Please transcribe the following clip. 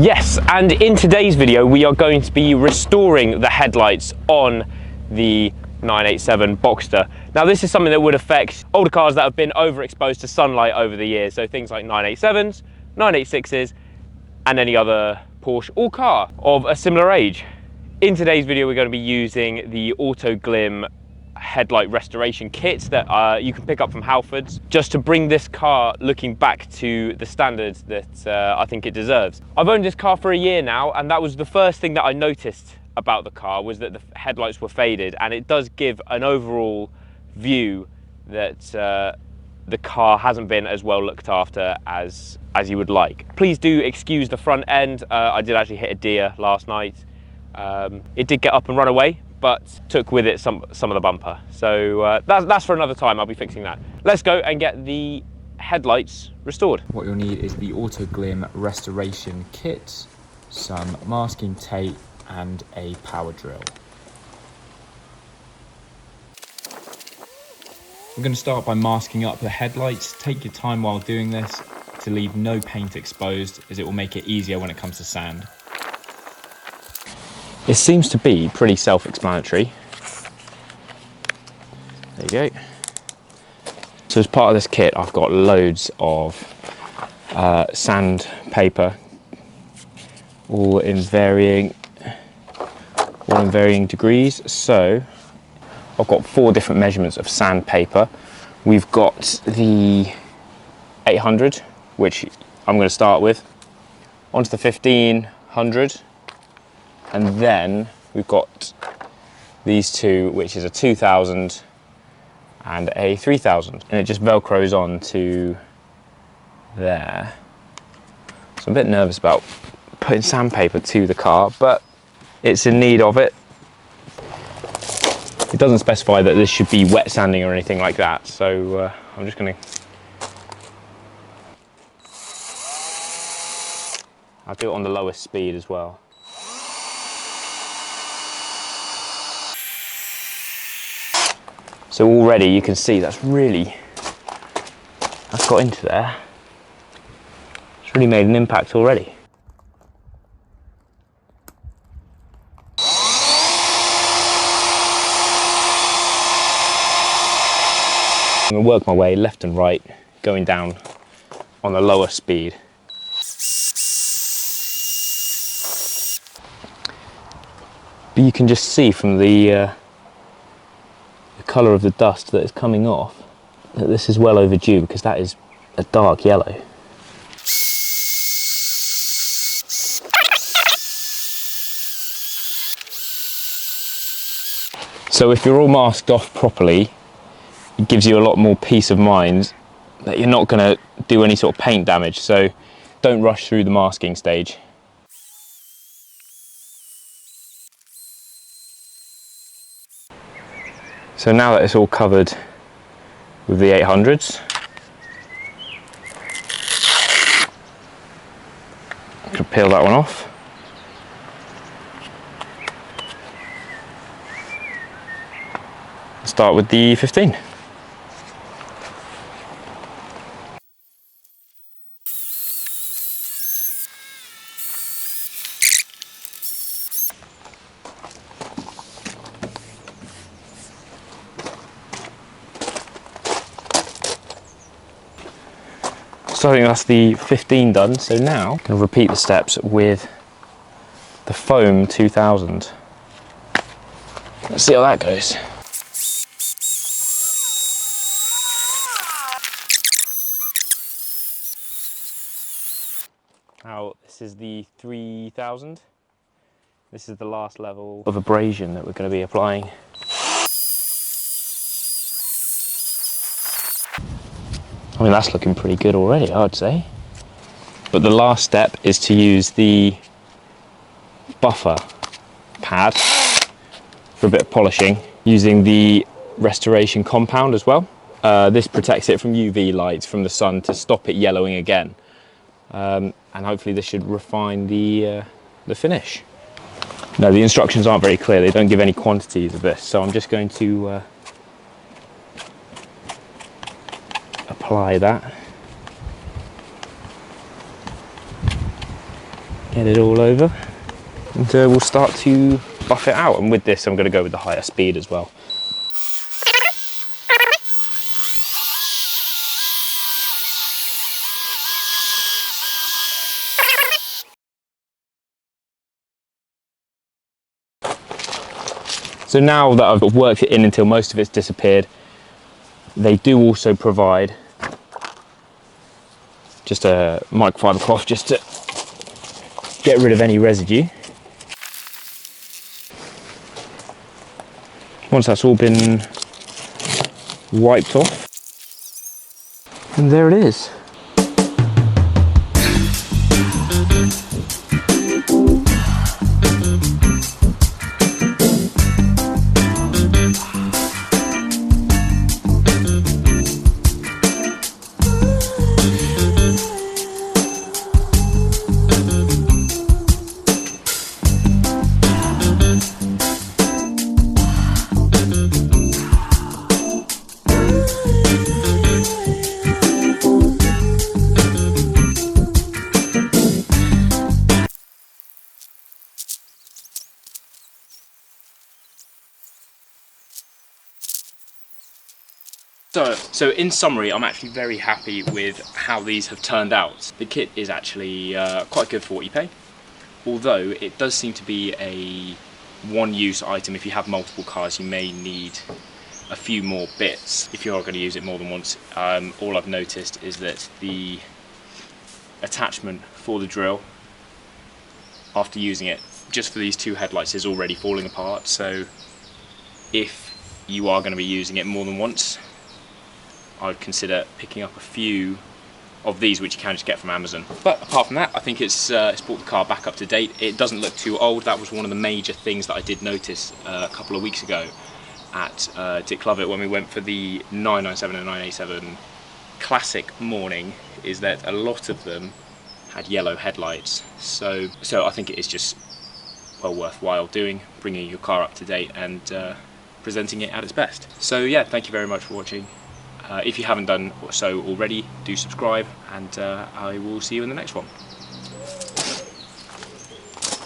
Yes, and in today's video we are going to be restoring the headlights on the 987 Boxster. Now this is something that would affect older cars that have been overexposed to sunlight over the years, so things like 987s, 986s and any other Porsche or car of a similar age. In today's video we're going to be using the AUTOGLYM headlight restoration kits that you can pick up from Halfords, just to bring this car looking back to the standards that I think it deserves. I've owned this car for a year now, and that was the first thing that I noticed about the car, was that the headlights were faded, and it does give an overall view that the car hasn't been as well looked after as you would like. Please do excuse the front end. I did actually hit a deer last night. It did get up and run away, but took with it some of the bumper. So that's for another time. I'll be fixing that. Let's go and get the headlights restored. What you'll need is the AUTOGLYM restoration kit, some masking tape and a power drill. We're going to start by masking up the headlights. Take your time while doing this to leave no paint exposed, as it will make it easier when it comes to sand. It seems to be pretty self-explanatory. There you go. So as part of this kit, I've got loads of sandpaper, all in varying degrees. So I've got 4 different measurements of sandpaper. We've got the 800, which I'm going to start with, onto the 1500. And then we've got these two, which is a 2000 and a 3000. And it just Velcros on to there. So I'm a bit nervous about putting sandpaper to the car, but it's in need of it. It doesn't specify that this should be wet sanding or anything like that. So I'm just going to... I'll do it on the lowest speed as well. So already you can see that's got into there. It's really made an impact already. I'm going to work my way left and right, going down on the lower speed. But you can just see from the colour of the dust that is coming off that this is well overdue, because that is a dark yellow. So if you're all masked off properly, it gives you a lot more peace of mind that you're not going to do any sort of paint damage. So don't rush through the masking stage. So now that it's all covered with the 800s, I can peel that one off. Start with the 15. So I think that's the 15 done. So now I'm going to repeat the steps with the foam 2000. Let's see how that goes. Now this is the 3000. This is the last level of abrasion that we're going to be applying. I mean, that's looking pretty good already, I'd say. But the last step is to use the buffer pad for a bit of polishing, using the restoration compound as well. This protects it from UV lights from the sun to stop it yellowing again. And hopefully this should refine the finish. No, the instructions aren't very clear. They don't give any quantities of this, so I'm just going to apply that. Get it all over, and we'll start to buff it out. And with this, I'm going to go with the higher speed as well. So now that I've worked it in until most of it's disappeared, they do also provide just a microfiber cloth just to get rid of any residue. Once that's all been wiped off, and there it is. So in summary, I'm actually very happy with how these have turned out. The kit is actually quite good for what you pay, although it does seem to be a one-use item. If you have multiple cars, you may need a few more bits if you are going to use it more than once. All I've noticed is that the attachment for the drill, after using it just for these two headlights, is already falling apart. So if you are going to be using it more than once, I would consider picking up a few of these, which you can just get from Amazon. But apart from that, I think it's brought the car back up to date. It doesn't look too old. That was one of the major things that I did notice a couple of weeks ago at Dick Lovett when we went for the 997 and 987 classic morning, is that a lot of them had yellow headlights. So I think it is just well worthwhile doing, bringing your car up to date and presenting it at its best. So yeah, thank you very much for watching. If you haven't done so already, do subscribe, and I will see you in the next one.